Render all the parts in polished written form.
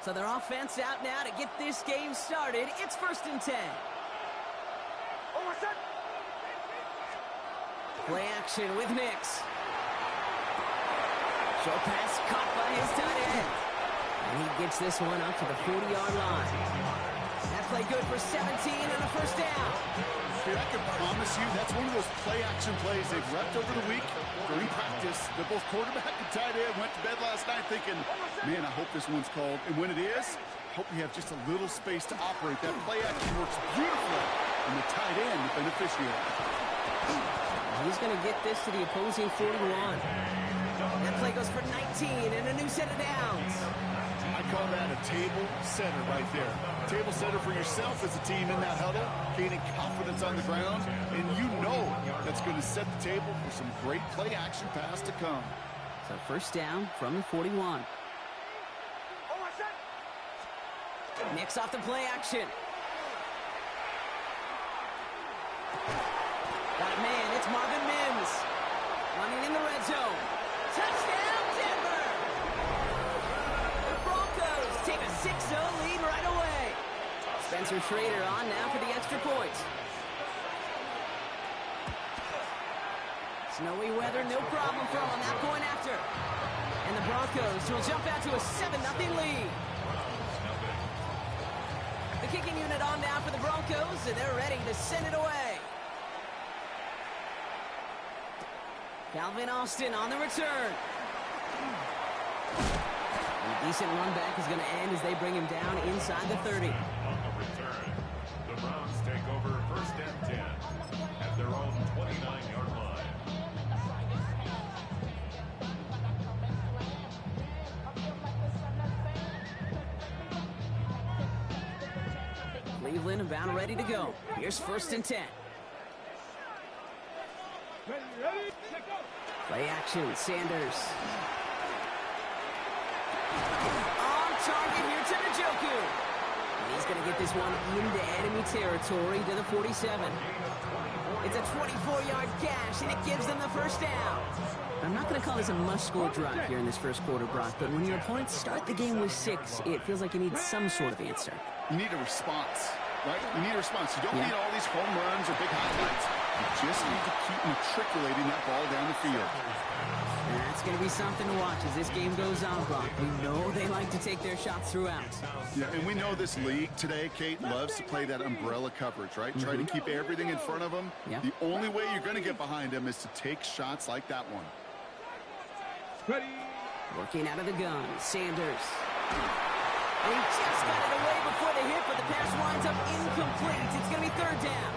So their offense out now to get this game started. It's 1st and 10. Play action with Nix. Short pass caught by his tight end. And he gets this one up to the 40-yard line. That play good for 17 and a first down. Dude, I can promise you that's one of those play-action plays they've repped over the week during practice. That both quarterback and tight end went to bed last night thinking, man, I hope this one's called. And when it is, I hope we have just a little space to operate. That play action works beautifully, and the tight end, the beneficiary. He's going to get this to the opposing 41. That play goes for 19 and a new set of downs. I call that a table setter right there. Table setter for yourself as a team in that huddle, gaining confidence on the ground, and you know that's going to set the table for some great play-action pass to come. So first down from the 41. Nix off the play action. Got a man, it's Marvin Mims. Running in the red zone. Touchdown, Denver! The Broncos take a 6-0 lead right away. Spencer Schrader on now for the extra point. Snowy weather, no problem for them. Not going after. And the Broncos will jump out to a 7-0 lead. The kicking unit on now for the Broncos, and they're ready to send it away. Calvin Austin on the return. And a decent run back is going to end as they bring him down inside the 30. On the return, the Browns take over 1st and 10 at their own 29-yard line. Cleveland about ready to go. Here's 1st and 10. Play action, Sanders. On target here to Njoku. And he's going to get this one into enemy territory to the 47. It's a 24-yard gash, and it gives them the first down. I'm not going to call this a must-score drive here in this first quarter, Brock, but when your opponents start the game with 6, it feels like you need some sort of answer. You need a response, right? You need a response. You don't need all these home runs or big highlights. You just need to keep matriculating that ball down the field. And that's going to be something to watch as this game goes on, Brock. We know they like to take their shots throughout. Yeah, and we know this league today, Kate, loves to play that umbrella coverage, right? Try to keep everything in front of them. The only way you're going to get behind them is to take shots like that one. Ready. Working out of the gun, Sanders. And he just got it away before the hit, but the pass winds up incomplete. It's going to be 3rd down.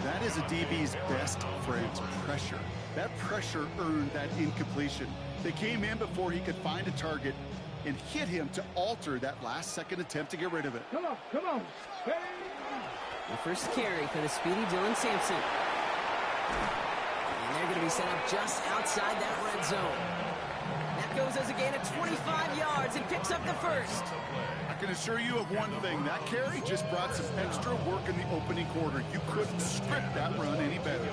That is a DB's best friend, pressure. That pressure earned that incompletion. They came in before he could find a target and hit him to alter that last-second attempt to get rid of it. Come on, come on. Hey. The first carry for the speedy Dylan Sampson. And they're going to be set up just outside that red zone. That goes as a gain of 25 yards and picks up the first. I can assure you of one thing. That carry just brought some extra work in the opening quarter. You couldn't script that run any better.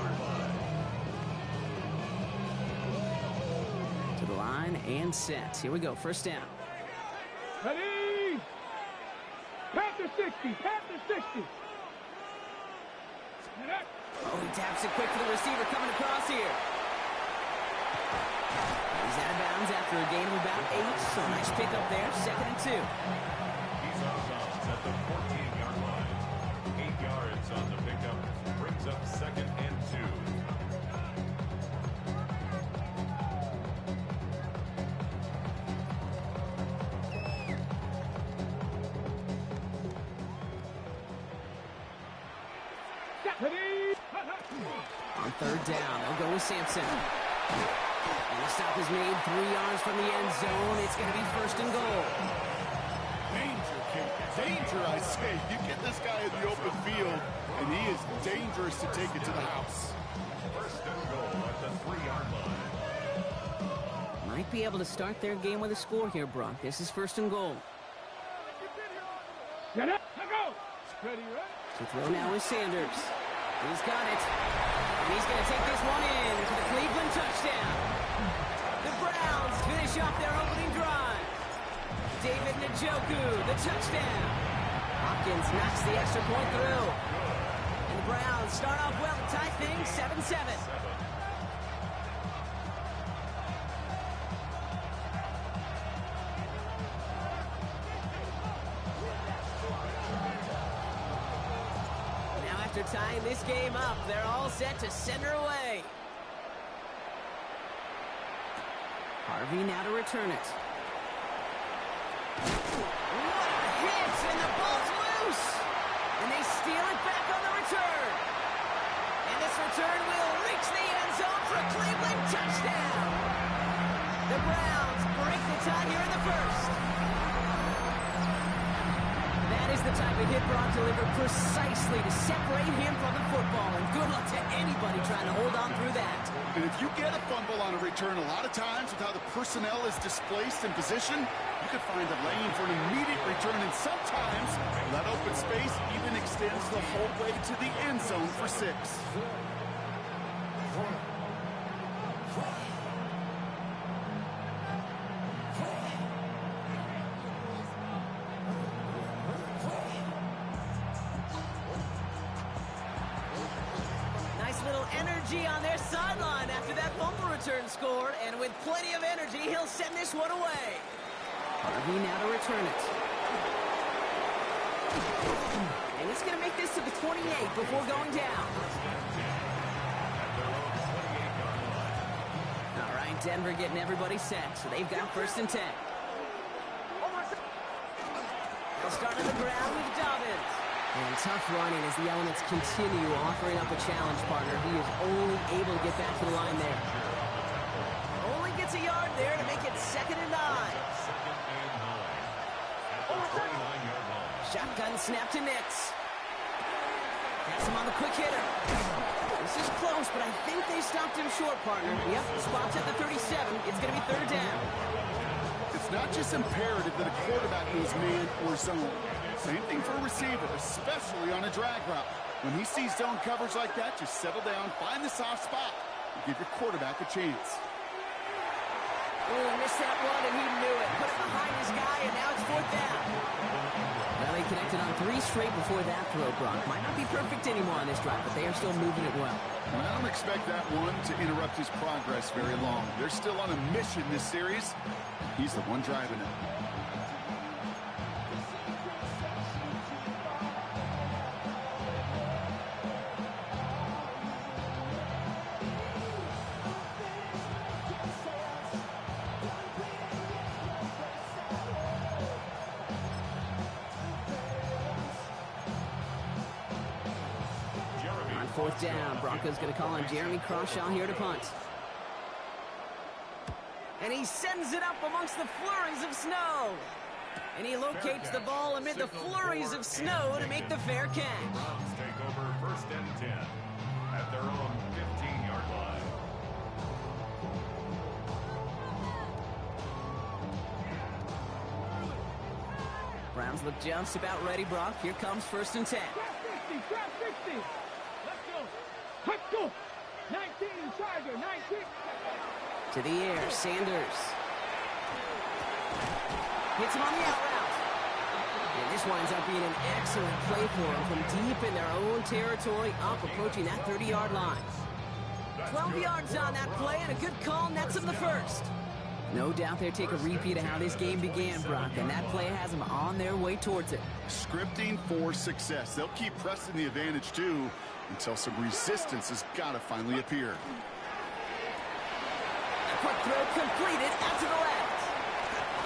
To the line and set. Here we go. First down. Ready. Panther 60. Panther 60. Oh, he taps it quick for the receiver coming across here. He's out of bounds after a gain of about 8, so nice pickup there. 2nd and 2. He's out of bounds at the 14-yard line. 8 yards on the pickup brings up 2nd and 2. On 3rd down, they'll go with Sampson. And the stop is made 3 yards from the end zone. It's going to be 1st and goal. Danger, Kate. Danger, I say. You get this guy in the open field, and he is dangerous to take it to the house. 1st and goal at the 3-yard line. Might be able to start their game with a score here, Brock. This is 1st and goal. Get up. Go. Ready, right? To throw now is Sanders. He's got it. And he's going to take this one in for the Cleveland touchdown. The Browns finish off their opening drive. David Njoku, the touchdown. Hopkins knocks the extra point through. And the Browns start off well to tie things 7-7. Now after tying this game up, they're all set to send her away. Harvey now to return it. What a hit, and the ball's loose. And they steal it back on the return. And this return will reach the end zone for a Cleveland touchdown. The Browns break the tie here in the first. That is the type of hit Brock delivered precisely to separate him from the football. And good luck to anybody trying to hold on through that. And if you get a fumble on a return, a lot of times with how the personnel is displaced in position, you could find a lane for an immediate return, and sometimes that open space even extends the whole way to the end zone for 6. On their sideline after that fumble return scored, and with plenty of energy, he'll send this one away. Harvey now to return it. And he's going to make this to the 28 before going down. All right, Denver getting everybody set, so they've got 1st and 10. They'll start on the ground with Dobbins. And tough running as the Elements continue offering up a challenge partner. He is only able to get back to the line there. Only gets a yard there to make it 2nd and 9. Shotgun snap to Nix. Has him on the quick hitter. This is close, but I think they stopped him short, partner. Yep, the spot's at the 37. It's going to be 3rd down. It's not just imperative that a quarterback knows man or zone. Same thing for a receiver, especially on a drag route. When he sees zone coverage like that, just settle down, find the soft spot, and give your quarterback a chance. Oh, missed that one, and he knew it. Put it behind his guy, and now it's 4th down. Well, they connected on 3 straight before that throw, Brock. Might not be perfect anymore on this drive, but they are still moving it well. And I don't expect that one to interrupt his progress very long. They're still on a mission this series. He's the one driving it. On 4th down, Broncos going to call on Jeremy Crawshaw here to punt. And he sends it up amongst the flurries of snow. And he locates the ball amid the flurries of snow to make the fair catch. Browns take over 1st and 10 at their own 15-yard line. Browns look just about ready, Brock. Here comes 1st and 10. Trap 60. Let's go. Let's go. 19, Tiger, 19. To the air, Sanders. Hits him on the out route. And this winds up being an excellent play for them from deep in their own territory, up approaching that 30-yard line. 12 yards on that play, and a good call nets him the 1st. No doubt they'll take a repeat of how this game began, Brock, and that play has them on their way towards it. Scripting for success. They'll keep pressing the advantage, too, until some resistance has got to finally appear. Quick throw completed out to the left.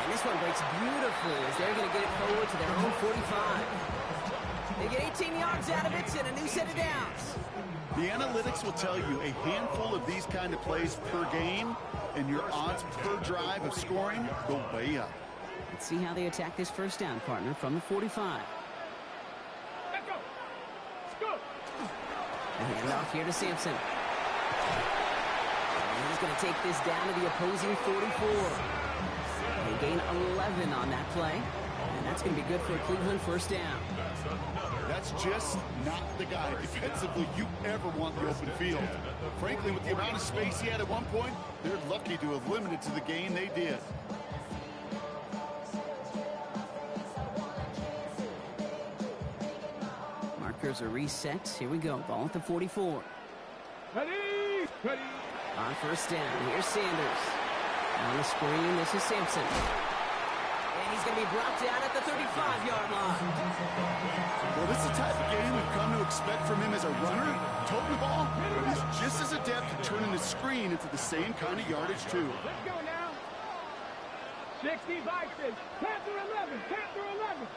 And this one breaks beautifully as they're going to get it forward to their own 45. They get 18 yards out of it and a new set of downs. The analytics will tell you a handful of these kind of plays per game, and your odds per drive of scoring go way up. Let's see how they attack this 1st down, partner, from the 45. Let's go. Let's go. A handoff here to Sampson. And he's going to take this down to the opposing 44. They gain 11 on that play, and that's going to be good for a Cleveland 1st down. That's just not the guy defensively you ever want in the open field. Frankly, with the amount of space he had at one point, they're lucky to have limited to the gain they did. markers are reset. Here we go. Ball at the 44. Ready? Ready. On first down, here's Sanders. On the screen, this is Sampson. And he's going to be brought down at the 35-yard line. Well, this is the type of game we've come to expect from him as a runner, toting the ball, but he's just as adept at turning the screen into the same kind of yardage, too. Let's go now. 60 Vikings. Panther 11. Panther 11.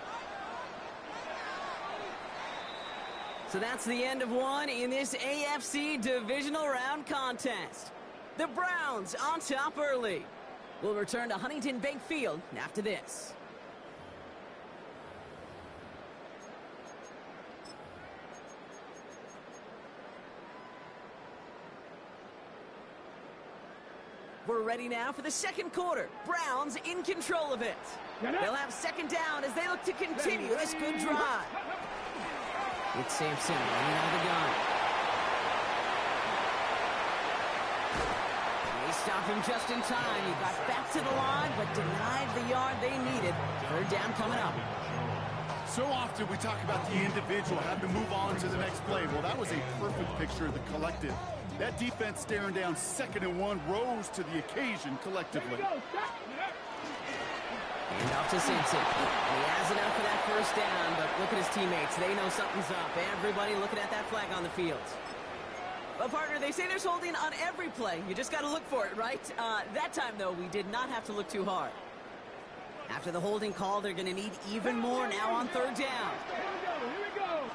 So that's the end of one in this AFC divisional round contest. The Browns on top early. We'll return to Huntington Bank Field after this. We're ready now for the second quarter. Browns in control of it. They'll have second down as they look to continue this good drive. It's Sampson running out of the gun. They stopped him just in time. He got back to the line, but denied the yard they needed. Third down coming up. So often we talk about the individual having to move on to the next play. Well, that was a perfect picture of the collective. That defense staring down 2nd and 1 rose to the occasion collectively. And off to Simpson. He has enough for that first down, but look at his teammates. They know something's up. Everybody looking at that flag on the field. Well, partner, they say there's holding on every play. You just got to look for it, right? That time, though, we did not have to look too hard. After the holding call, they're going to need even more now on third down. Here we go.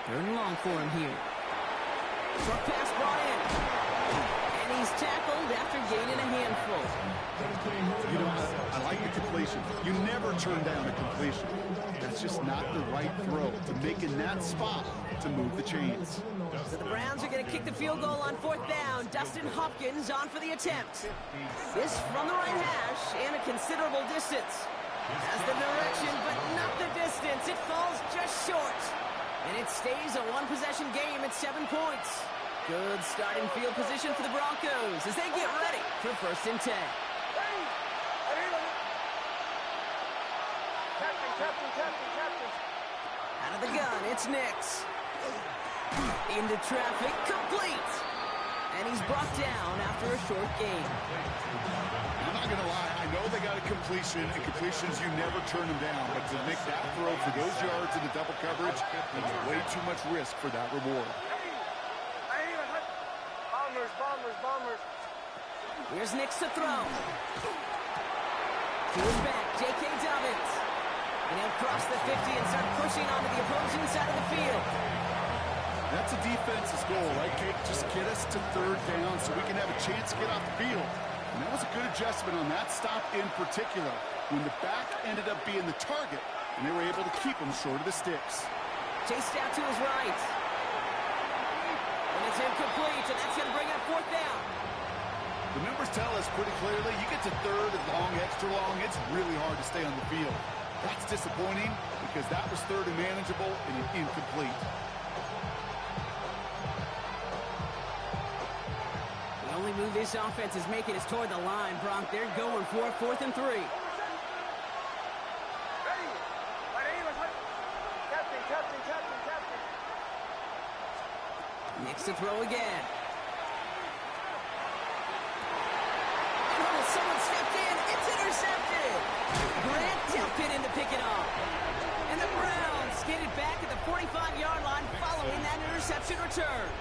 Third and long for him here. Short pass brought in. And he's tackled after gaining a handful. You know, I like the completion. You never turn down a completion. That's just not the right throw to make in that spot to move the chains. So the Browns are going to kick the field goal on fourth down. Dustin Hopkins on for the attempt. This from the right hash and a considerable distance. Has the direction, but not the distance. It falls just short. And it stays a one-possession game at 7 points. Good starting field position for the Broncos as they get ready for first and 10. Out of the gun, it's Nix. Into traffic, complete. And he's brought down after a short gain. I'm not going to lie. I know they got a completion, and completions, you never turn them down. But to make that throw for those yards in the double coverage, there's way too much risk for that reward. Bombers. Here's Nix to throw. To his back, J.K. Dobbins. And he'll cross the 50 and start pushing onto the opposing side of the field. That's a defense's goal, right, Kate? Just get us to third down so we can have a chance to get off the field. And that was a good adjustment on that stop in particular, when the back ended up being the target, and they were able to keep him short of the sticks. Chased out to his right. And it's incomplete, and that's going to bring up fourth down. The numbers tell us pretty clearly, you get to third and long, extra long, it's really hard to stay on the field. That's disappointing because that was third and manageable and incomplete. The only move this offense is making is toward the line, Bronk. They're going for fourth and 3. Nix to throw again. Oh, someone stepped in. It's intercepted. Grant Delpit in to pick it off. And the Browns get it back at the 45-yard line following that interception return.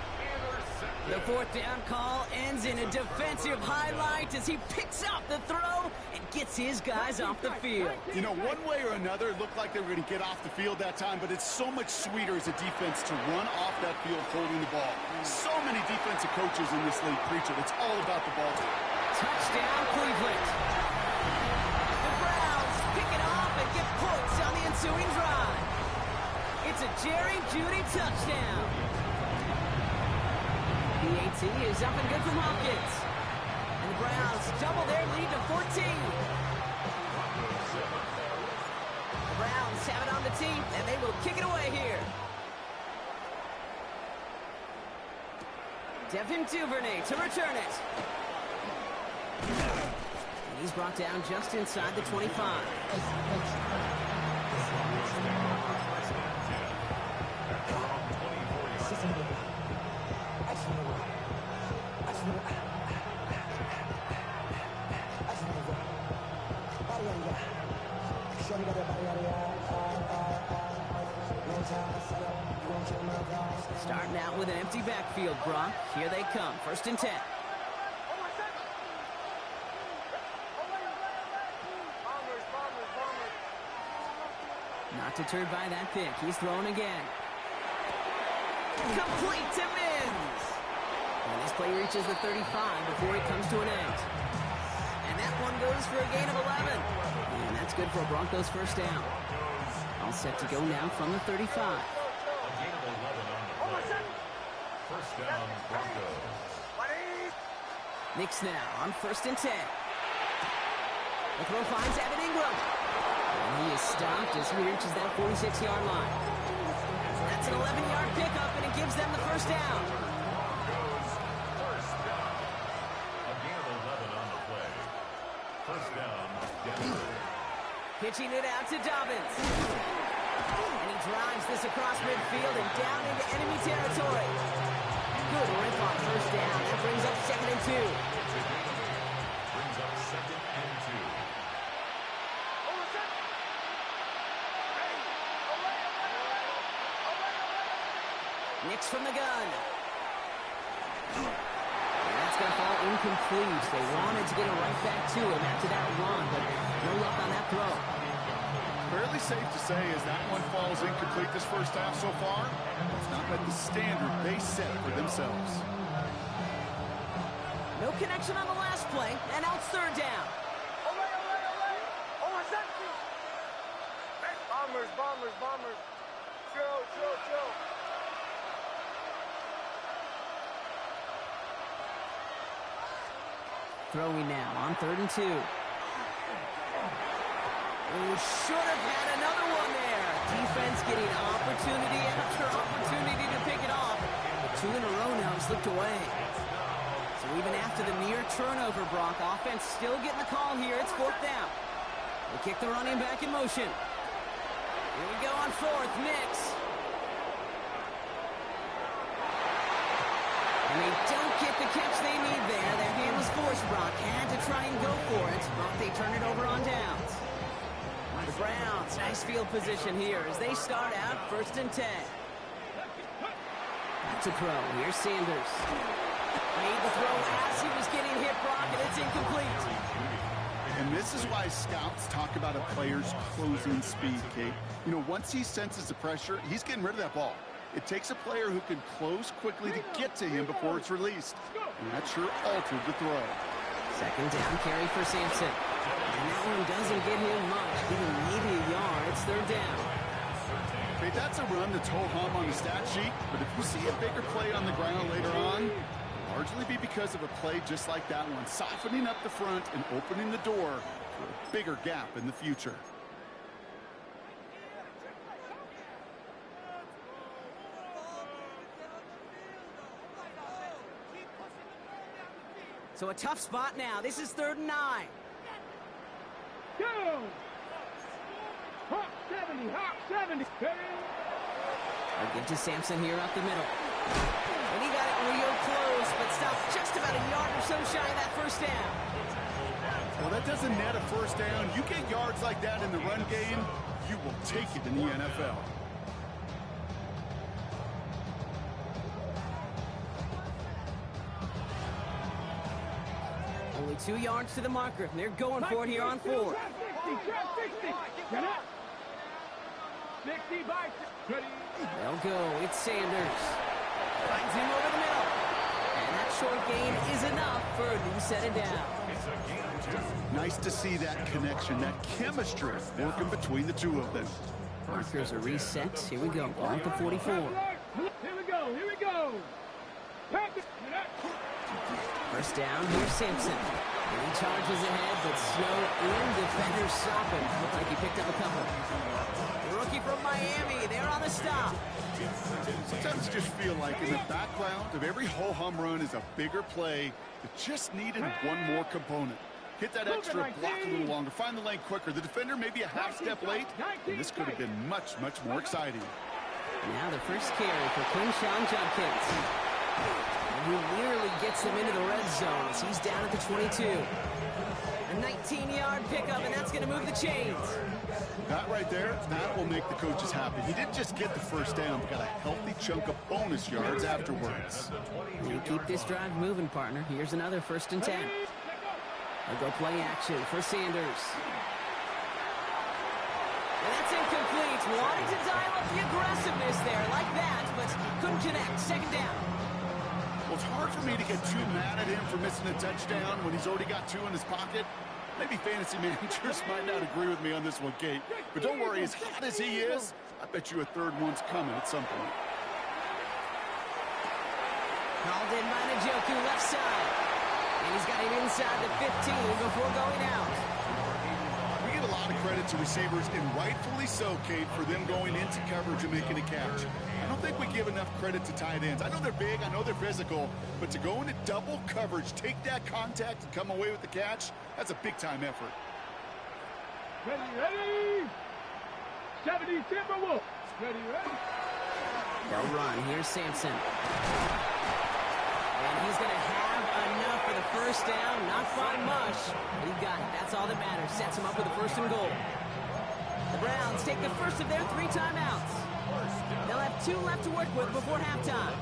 The fourth down call ends in a defensive highlight as he picks up the throw and gets his guys off the field. You know, one way or another, it looked like they were going to get off the field that time, but it's so much sweeter as a defense to run off that field holding the ball. So many defensive coaches in this league preach it. It's all about the ball. Touchdown, Cleveland. The Browns pick it off and get points on the ensuing drive. It's a Jerry Jeudy touchdown. The AT is up and good from Hopkins. And the Browns double their lead to 14. The Browns have it on the tee, and they will kick it away here. Devin Duvernay to return it. And he's brought down just inside the 25. field, Brock. Here they come. 1st and 10. Not deterred by that pick. He's thrown again. Complete to Mims. And this play reaches the 35 before it comes to an end. And that one goes for a gain of 11. And that's good for a Broncos 1st down. All set to go now from the 35. A gain of 11 on the play. 1st down, Broncos. Knicks now on 1st and 10. The throw finds Evan Ingram. And he is stopped as he reaches that 46-yard line. That's an 11-yard pickup, and it gives them the 1st down. Broncos 1st down. A gain of 11 on the play. 1st down, Denver. Pitching it out to Dobbins. And he drives this across midfield and down into enemy territory. Good rip on 1st down. That brings up 2nd and 2. Brings up 2nd and 2. Knicks from the gun. And that's going to fall incomplete. They wanted to get it right back to him after that run, but no luck on that throw. Fairly safe to say as that one falls incomplete this 1st half so far, it's not met the standard they set for themselves. No connection on the last play, and now it's 3rd down. Bombers. Chill. Throwing now on 3rd and 2. Oh, should have had another one there. Defense getting opportunity after opportunity to pick it off. But 2 in a row now slipped away. So even after the near turnover, Brock, offense still getting the call here. It's 4th down. They kick the running back in motion. Here we go on 4th. Knicks. And they don't get the catch they need there. Their hand was forced, Brock. Had to try and go for it, but they turn it over on downs. The Browns, nice field position here as they start out 1st and 10. Back to throw. Here's Sanders. Made the throw as he was getting hit, Brock, and it's incomplete. And this is why scouts talk about a player's closing speed, Kate. You know, once he senses the pressure, he's getting rid of that ball. It takes a player who can close quickly to get to him before it's released. And that sure altered the throw. 2nd down carry for Sampson. And that one doesn't get him much, giving maybe a yard. It's 3rd down. Okay, that's a run that's ho-hum on the stat sheet, but if you see a bigger play on the ground later on, it'll largely be because of a play just like that one, softening up the front and opening the door for a bigger gap in the future. So a tough spot now. This is 3rd and 9. Go! Hawk 70. They'll give to Sampson here up the middle. And he got it real close, but stopped just about a yard or so shy of that 1st down. Well, that doesn't net a 1st down. You get yards like that in the run game, you will take it in the NFL. Only 2 yards to the marker. They're going for it here on 4th. Get up. 60 by 30. They'll go. It's Sanders. Finds him over the middle. And that short gain is enough for a new set of downs. Nice to see that connection, that chemistry working between the two of them. Markers are reset. Here we go. Ball at the 44. Here we go. 1st down. Here's Sampson. And he charges ahead, but slow in. Defenders stop him. Looked like he picked up a couple. The rookie from Miami. They're on the stop. Sometimes just feel like in the background of every ho-hum run is a bigger play that just needed one more component. Hit that extra block a little longer. Find the lane quicker. The defender maybe a half step late, and this could have been much, much more exciting. Now the first carry for Quinshon Judkins. Who nearly gets them into the red zone as he's down at the 22. A 19-yard pickup, and that's going to move the chains. That right there, that will make the coaches happy. He didn't just get the first down, but got a healthy chunk of bonus yards afterwards. You keep this drive moving, partner. Here's another 1st and 10. They'll go play action for Sanders. And that's incomplete. Wanting to dial up the aggressiveness there like that, but couldn't connect. 2nd down. Well, it's hard for me to get too mad at him for missing a touchdown when he's already got 2 in his pocket. Maybe fantasy managers might not agree with me on this one, Kate. But don't worry, as hot as he is, I bet you a 3rd one's coming at some point. Called in by Njoku, left side. And he's got him inside the 15 before going out. We give a lot of credit to receivers, and rightfully so, Kate, for them going into coverage and making a catch. I don't think we give enough credit to tight ends. I know they're big, I know they're physical, but to go into double coverage, take that contact, and come away with the catch, that's a big-time effort. Ready? 70 Timberwolves. Ready? They'll run. Here's Sampson. And he's going to have enough for the 1st down. Not by much, but he got it. That's all that matters. Sets him up with a 1st and goal. The Browns take the first of their 3 timeouts. They'll have 2 left to work with before halftime.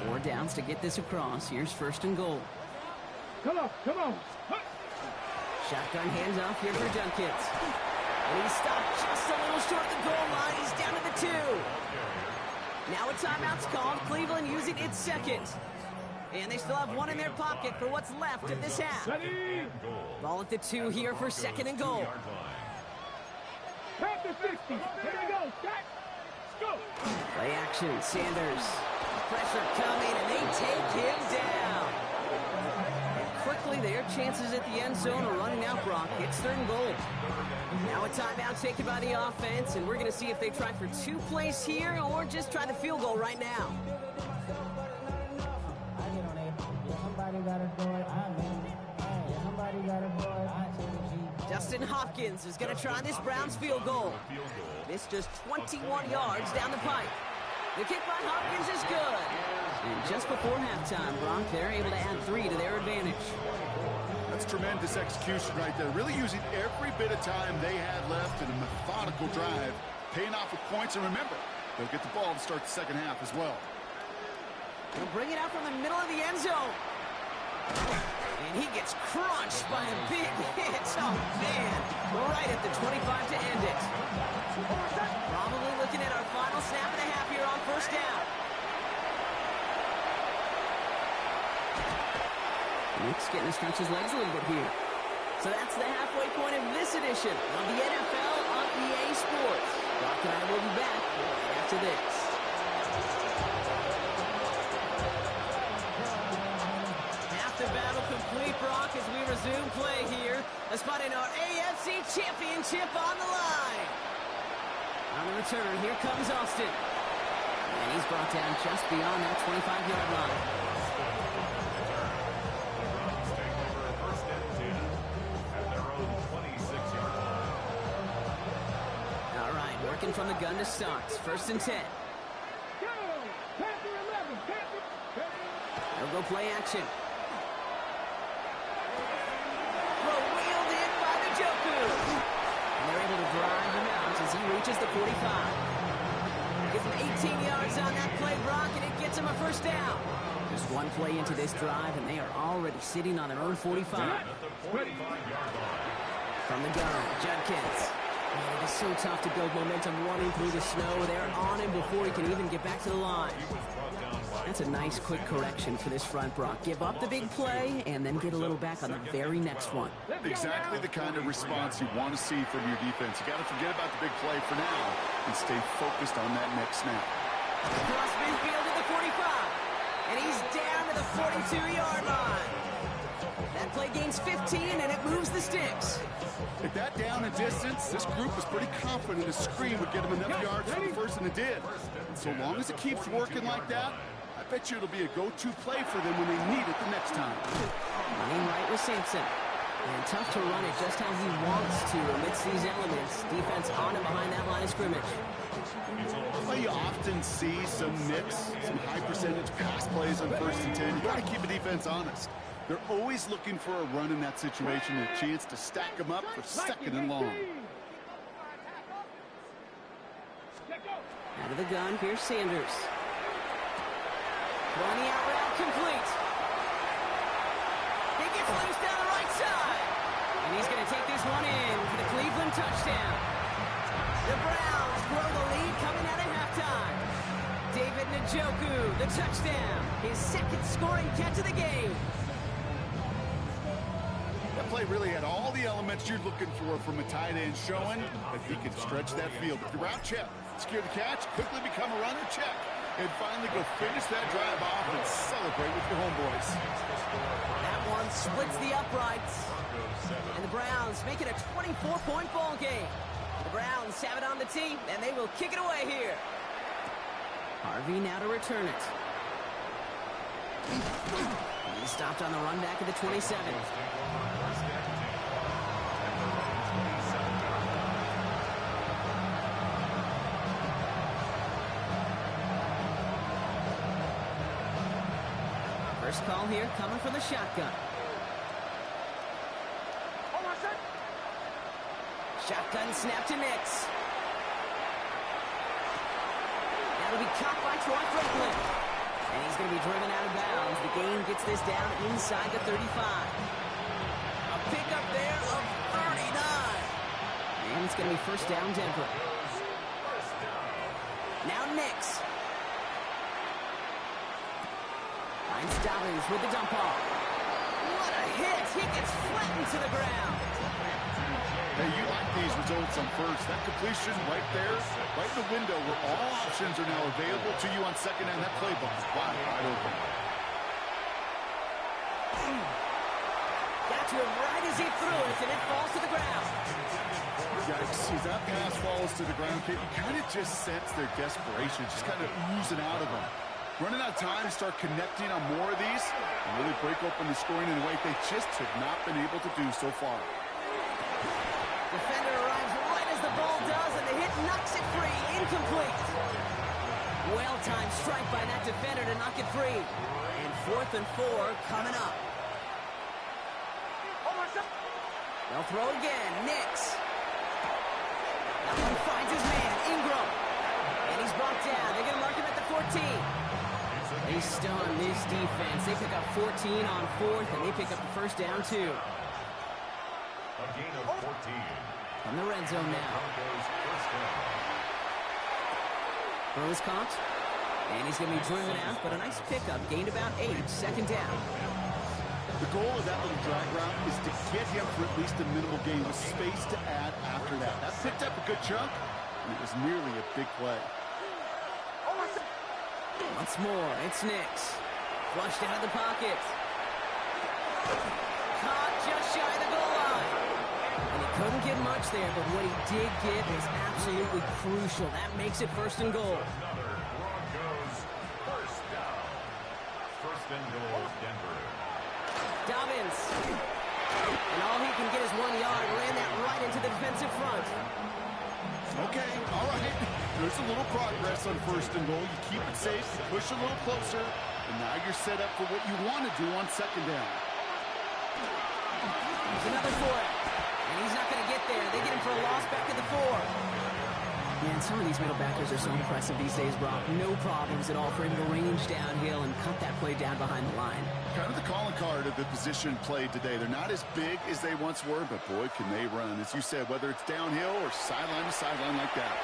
4 downs to get this across. Here's 1st and goal. Come on. Shotgun handoff here for Junkins. And he's stopped just a little short of the goal line. He's down to the 2. Now a timeout's called. Cleveland using its 2nd. And they still have 1 in their pocket for what's left of this half. Ready? Ball at the 2 here for 2nd and goal. Pass the 60. Here we go. Jack. Let's go. Play action. Sanders. Pressure coming, and they take him down. And quickly, their chances at the end zone are running out, Brock. It's 3rd and goal. Now a timeout taken by the offense, and we're going to see if they try for 2 plays here or just try the field goal right now. Justin Hopkins is going to try this Browns field goal. This just 21 yards down the pipe. The kick by Hopkins is good. And just before halftime, Brock, they're able to add 3 to their advantage. That's tremendous execution right there. Really using every bit of time they had left in a methodical drive, paying off with points. And remember, they'll get the ball to start the 2nd half as well. They'll bring it out from the middle of the end zone. And he gets crunched by a big hit. Oh, man. Right at the 25 to end it. Probably looking at our final snap of the half here on 1st down. Nick's getting to stretch his legs a little bit here. So that's the halfway point of this edition of the NFL on EA Sports. Brock and I will be back right after this. Half the battle complete, Brock, as we resume play here. A spot in our AFC Championship on the line. On the return, here comes Austin. And he's brought down just beyond that 25-yard line. From the gun to Starks. 1st and 10. They'll go play action. Wheeled in by Njoku. And they're able to drive him out as he reaches the 45. Gives him 18 yards on that play, Brock, and it gets him a 1st down. Just 1 play into this drive, and they are already sitting on their own 45. From the gun, Judkins. Man, it is so tough to build momentum running through the snow. They're on him before he can even get back to the line. That's a nice quick correction for this front, Brock. Give up the big play and then get a little back on the very next one. Exactly the kind of response you want to see from your defense. You got to forget about the big play for now and stay focused on that next snap. Across midfield at the 45. And he's down to the 42-yard line. That play gains 15, and it moves the sticks. At that down and distance, this group was pretty confident a screen would get them enough yards for the 1st, and it did. And so long as it keeps working like that, I bet you it'll be a go-to play for them when they need it the next time. Running right with Sampson. And tough to run it just how he wants to amidst these elements. Defense on and behind that line of scrimmage. Well, you often see some mix, some high percentage pass plays on 1st and 10. You got to keep the defense honest. They're always looking for a run in that situation, a chance to stack them up for 2nd and long. Out of the gun, here's Sanders. Throwing the out route complete. He gets loose down the right side. And he's going to take this one in for the Cleveland touchdown. The Browns grow the lead coming out of halftime. David Njoku, the touchdown. His 2nd scoring catch of the game. That play really had all the elements you're looking for from a tight end, showing that he can stretch that field. With the route check, secure the catch, quickly become a runner, check. And finally go finish that drive off and celebrate with your homeboys. That one splits the uprights. And the Browns make it a 24-point ball game. The Browns have it on the tee, and they will kick it away here. Harvey now to return it. He stopped on the run back at the 27. First call here coming from the shotgun. Shotgun snap to Nix. That'll be caught by Troy Franklin. And he's going to be driven out of bounds. The gain gets this down inside the 35. A pickup there of 39. And it's going to be first down Denver. Now Nix. Finds Dobbins with the dump off. What a hit! He gets flattened to the ground. Hey, you like these results on 1st. That completion right there, right in the window where all options are now available to you on 2nd down. That play ball is wide open. Got to him right as he threw it, and it falls to the ground. Yikes, as that pass falls to the ground, you kind of just sense their desperation, just kind of oozing out of them. Running out of time to start connecting on more of these and really break open the scoring in a way they just have not been able to do so far. Defender arrives right as the ball does, and the hit knocks it free. Incomplete. Well-timed strike by that defender to knock it free. And 4th and 4 coming up. They'll throw again. Nix. That one finds his man, Ingram. And he's brought down. They're going to mark him at the 14. They stun this defense. They pick up 14 on 4th, and they pick up the first down, too. A gain of 14. From the red zone now. Burrows caught. And he's going to be driven out, but a nice pickup. Gained about 8. 2nd down. The goal of that little drag route is to get him for at least a minimal gain with space to add after that. That picked up a good chunk, and it was nearly a big play. Once more, it's Nix. Flushed out of the pocket. Caught just shy of the goal line. And he couldn't get much there, but what he did get was absolutely crucial. That makes it 1st and goal. Another Broncos first down. 1st and goal, Denver. Dobbins. And all he can get is 1 yard. Ran that right into the defensive front. Okay, all right. There's a little progress on 1st and goal. You keep it safe, you push a little closer, and now you're set up for what you want to do on 2nd down. There's another for it. And he's not going to get there. They get him for a loss back at the 4. Man, some of these middle backers are so impressive these days, Brock. No problems at all for him to range downhill and cut that play down behind the line. Kind of the calling card of the position played today. They're not as big as they once were, but boy, can they run. As you said, whether it's downhill or sideline to sideline like that.